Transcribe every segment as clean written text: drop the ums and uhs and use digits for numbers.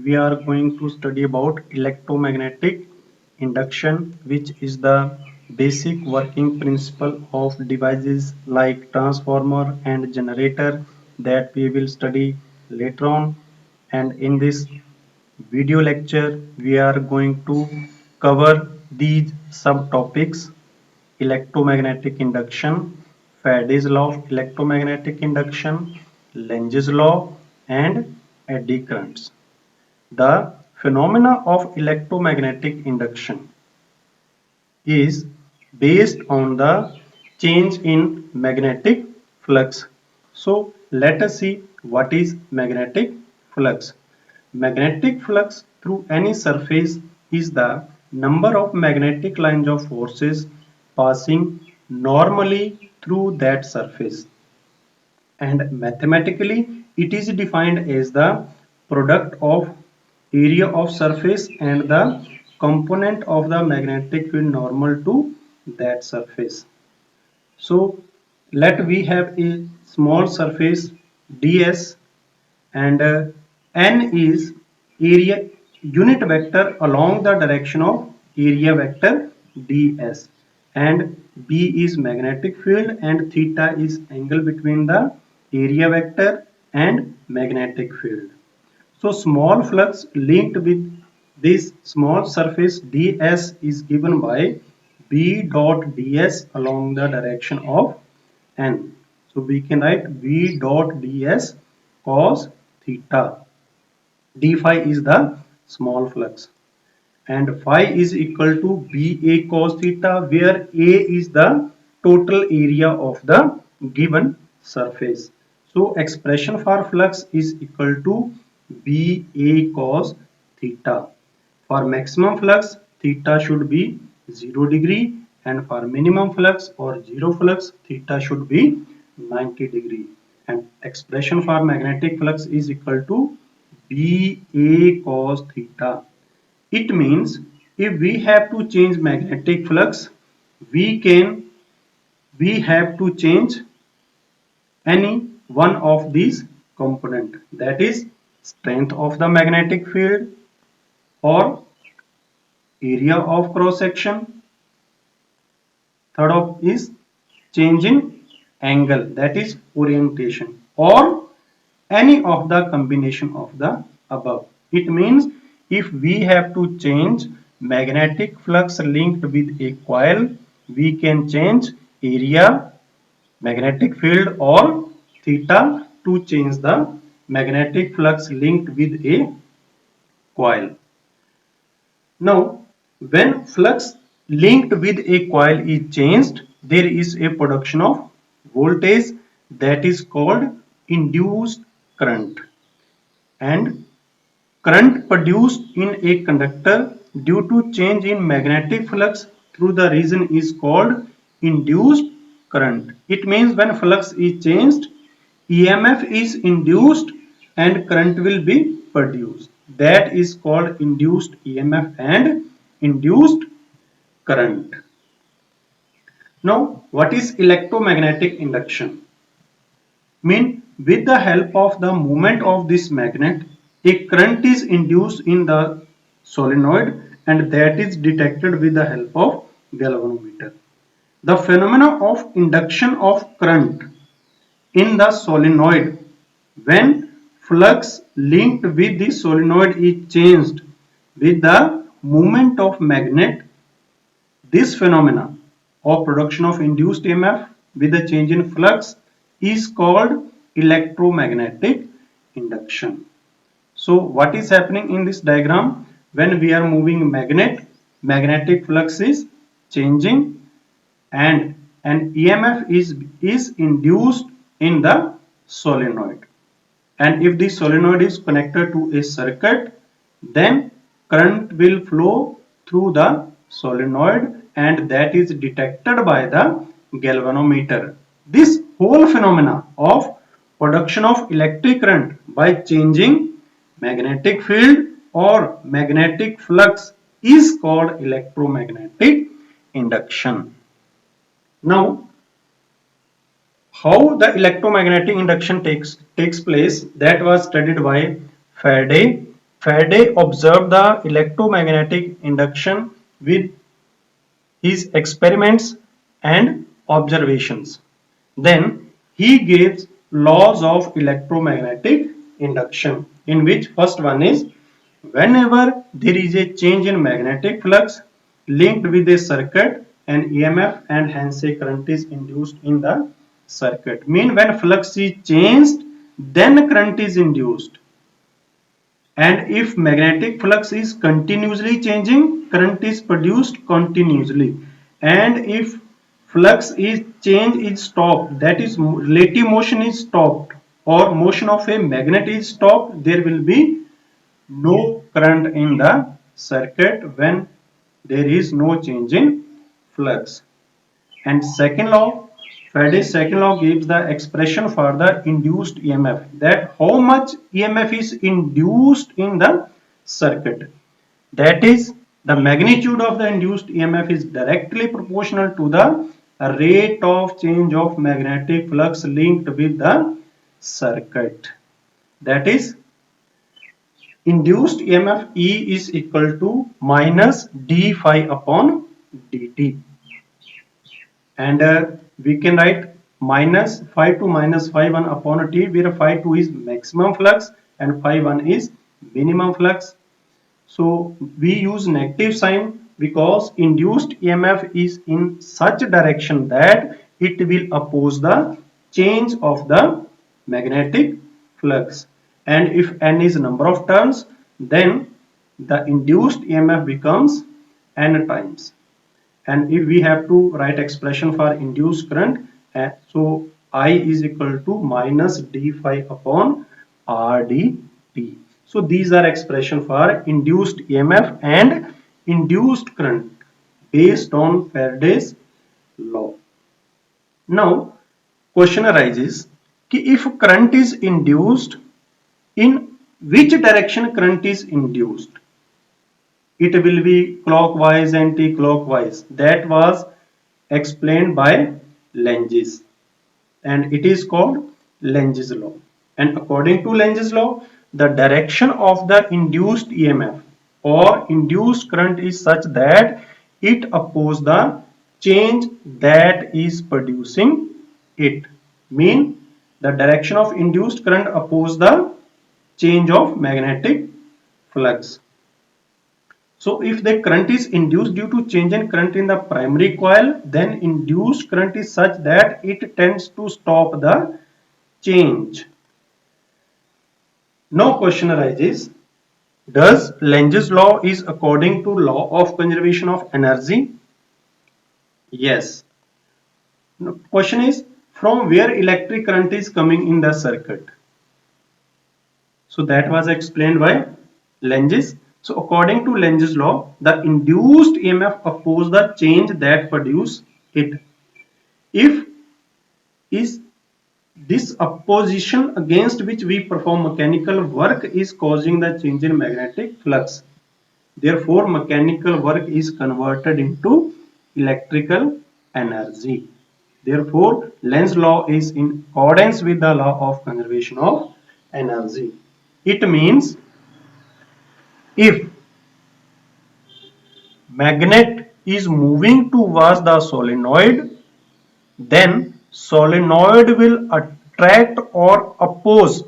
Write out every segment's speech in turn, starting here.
we are going to study about electromagnetic induction, which is the basic working principle of devices like transformer and generator that we will study later on. And in this video lecture, we are going to cover these subtopics: electromagnetic induction, Faraday's law of electromagnetic induction, Lenge's law, and eddy currents. The phenomena of electromagnetic induction is based on the change in magnetic flux. So let us see what is magnetic flux. Magnetic flux through any surface is the number of magnetic lines of forces passing normally through that surface, and mathematically it is defined as the product of area of surface and the component of the magnetic field normal to that surface. So let we have a small surface ds, and n is area unit vector along the direction of area vector ds, and b is magnetic field, and theta is angle between the area vector and magnetic field. So small flux linked with this small surface ds is given by b dot ds along the direction of n. So we can write v dot ds cos theta. D phi is the small flux, and phi is equal to ba cos theta, where a is the total area of the given surface. So expression for flux is equal to ba cos theta. For maximum flux, theta should be 0 degree, and for minimum flux or zero flux, theta should be 90 degree. And expression for magnetic flux is equal to ba cos theta. It means if we have to change magnetic flux, we have to change any one of these component, that is strength of the magnetic field, or area of cross section. Third of is change in angle, that is orientation, or any of the combination of the above. It means if we have to change magnetic flux linked with a coil, we can change area, magnetic field, or theta to change the magnetic flux linked with a coil. Now, when flux linked with a coil is changed, there is a production of voltage that is called induced current. And current produced in a conductor due to change in magnetic flux through the region is called induced current. It means when flux is changed, EMF is induced and current will be produced. That is called induced EMF and induced current. Now, what is electromagnetic induction? Mean with the help of the movement of this magnet, a current is induced in the solenoid, and that is detected with the help of galvanometer. The phenomena of induction of current in the solenoid, when flux linked with the solenoid is changed with the movement of magnet, this phenomena of production of induced EMF with a change in flux is called electromagnetic induction. So what is happening in this diagram? When we are moving magnet, magnetic flux is changing, and an EMF is induced in the solenoid. And if the solenoid is connected to a circuit, then current will flow through the solenoid, and that is detected by the galvanometer. This whole phenomena of production of electric current by changing magnetic field or magnetic flux is called electromagnetic induction. Now, how the electromagnetic induction takes place, that was studied by Faraday Faraday observed the electromagnetic induction with his experiments and observations. Then he gives laws of electromagnetic induction, in which first one is whenever there is a change in magnetic flux linked with a circuit, an EMF and hence a current is induced in the circuit. Mean when flux is changed, then current is induced. And if magnetic flux is continuously changing, current is produced continuously. And if flux is change is stopped, that is relative motion is stopped or motion of a magnet is stopped, there will be no current in the circuit when there is no change in flux. And second law, Faraday's second law gives the expression for the induced EMF, that how much EMF is induced in the circuit. That is, the magnitude of the induced EMF is directly proportional to the rate of change of magnetic flux linked with the circuit. That is, induced EMF E is equal to minus d phi upon dt. And we can write minus phi 2 minus phi 1 upon t, where phi 2 is maximum flux and phi 1 is minimum flux. So we use negative sign because induced EMF is in such direction that it will oppose the change of the magnetic flux. And if n is number of turns, then the induced EMF becomes n times. And if we have to write expression for induced current, so I is equal to minus d phi upon r dt. So these are expression for induced EMF and induced current based on Faraday's law. Now question arises कि if current is induced, in which direction current is induced? It will be clockwise, anti-clockwise. That was explained by Lenz, and it is called Lenz's law. And according to Lenz's law, the direction of the induced EMF or induced current is such that it opposes the change that is producing it. Mean the direction of induced current opposes the change of magnetic flux. So if the current is induced due to change in current in the primary coil, then induced current is such that it tends to stop the change. Now question arises, does Lenz's law is according to law of conservation of energy? Yes. Now, question is, from where electric current is coming in the circuit? So that was explained by Lenz's. So according to Lenz's law, the induced EMF opposes the change that produce it. If is this opposition against which we perform mechanical work is causing the change in magnetic flux, therefore mechanical work is converted into electrical energy. Therefore Lenz's law is in accordance with the law of conservation of energy. It means if magnet is moving towards the solenoid, then solenoid will attract or oppose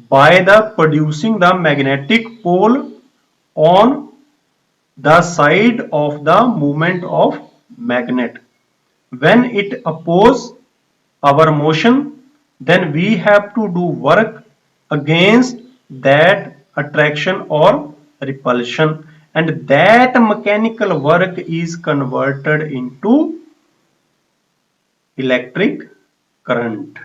by the producing the magnetic pole on the side of the movement of magnet. When it opposes our motion, then we have to do work against that attraction or repulsion, and that mechanical work is converted into electric current.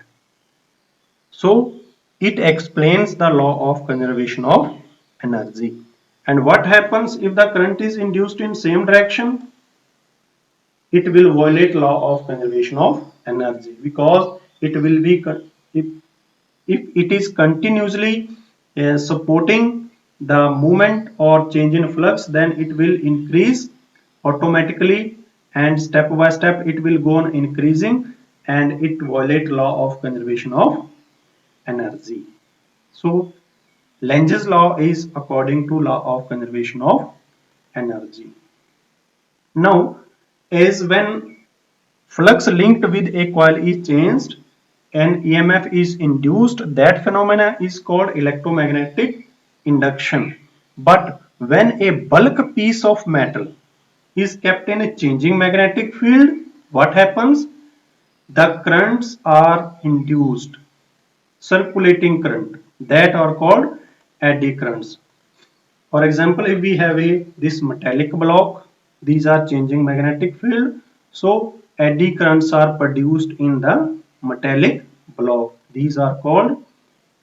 So it explains the law of conservation of energy. And what happens if the current is induced in same direction? It will violate law of conservation of energy, because it will be if it is continuously supporting the movement or change in flux, then it will increase automatically, and step by step it will go on increasing, and it violate law of conservation of energy. So Lenge's law is according to law of conservation of energy. Now, as when flux linked with a coil is changed and EMF is induced, that phenomena is called electromagnetic induction. But when a bulk piece of metal is kept in a changing magnetic field, what happens? The currents are induced, circulating current, that are called eddy currents. For example, if we have this metallic block, these are changing magnetic field. So eddy currents are produced in the metallic block. These are called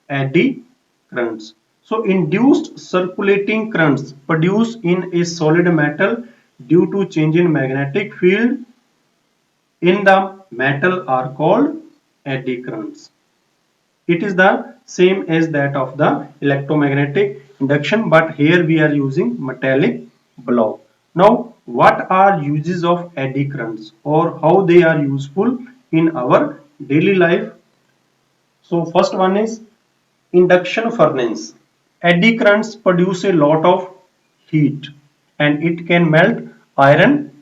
eddy currents. So induced circulating currents produced in a solid metal due to change in magnetic field in the metal are called eddy currents. It is the same as that of the electromagnetic induction, but here we are using metallic block. Now, what are uses of eddy currents or how they are useful in our daily life? So first one is induction furnace. Eddy currents produce a lot of heat and it can melt iron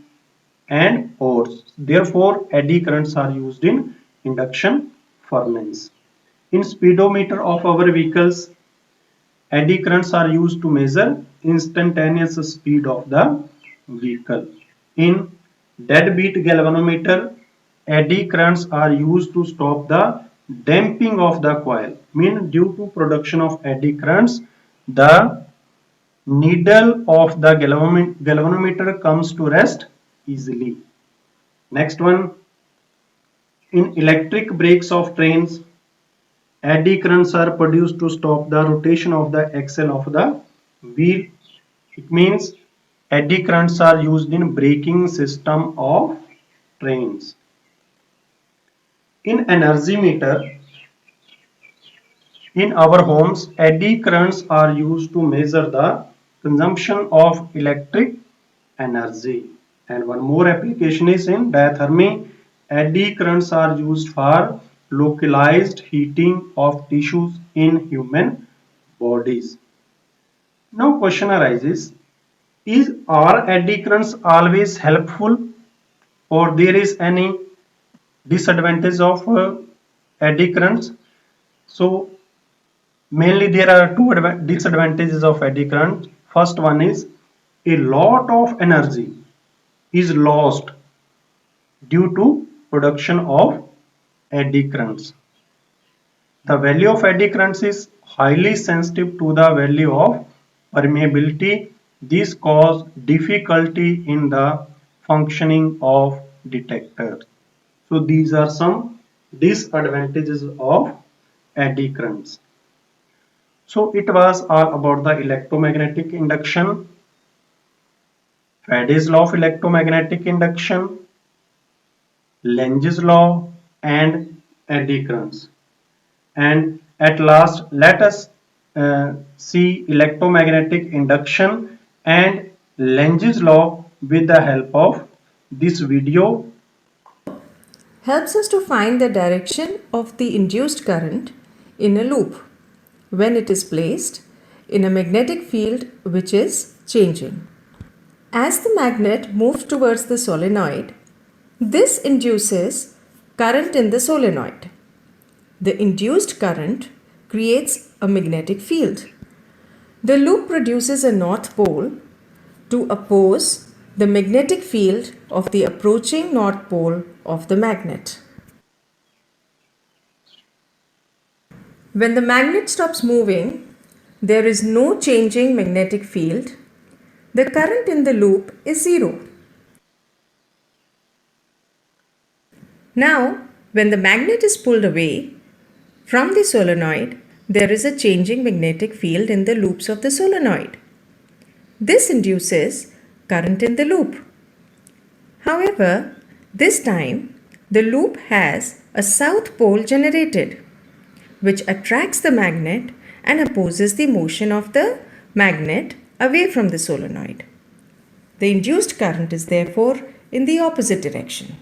and ores. Therefore, eddy currents are used in induction furnace. In speedometer of our vehicles, eddy currents are used to measure instantaneous speed of the vehicle. In deadbeat galvanometer, eddy currents are used to stop the damping of the coil. Mean due to production of eddy currents, the needle of the galvanometer comes to rest easily. Next one, in electric brakes of trains, eddy currents are produced to stop the rotation of the axle of the wheel. It means eddy currents are used in braking system of trains. In energy meter, in our homes, eddy currents are used to measure the consumption of electric energy. And one more application is in diathermy. Eddy currents are used for localized heating of tissues in human bodies. Now question arises, is are eddy currents always helpful or there is any disadvantage of eddy currents? So mainly there are two disadvantages of eddy current. First one is a lot of energy is lost due to production of eddy currents. The value of eddy currents is highly sensitive to the value of permeability. This causes difficulty in the functioning of detectors. So these are some disadvantages of eddy currents. So it was all about the electromagnetic induction, Faraday's law of electromagnetic induction, Lenge's law, and eddy currents. And at last, let us see electromagnetic induction and Lenge's law with the help of this video. Helps us to find the direction of the induced current in a loop when it is placed in a magnetic field which is changing. As the magnet moves towards the solenoid, this induces current in the solenoid. The induced current creates a magnetic field. The loop produces a north pole to oppose the magnetic field of the approaching north pole of the magnet. When the magnet stops moving, there is no changing magnetic field. The current in the loop is zero. Now, when the magnet is pulled away from the solenoid, there is a changing magnetic field in the loops of the solenoid. This induces current in the loop. However, this time the loop has a south pole generated, which attracts the magnet and opposes the motion of the magnet away from the solenoid. The induced current is therefore in the opposite direction.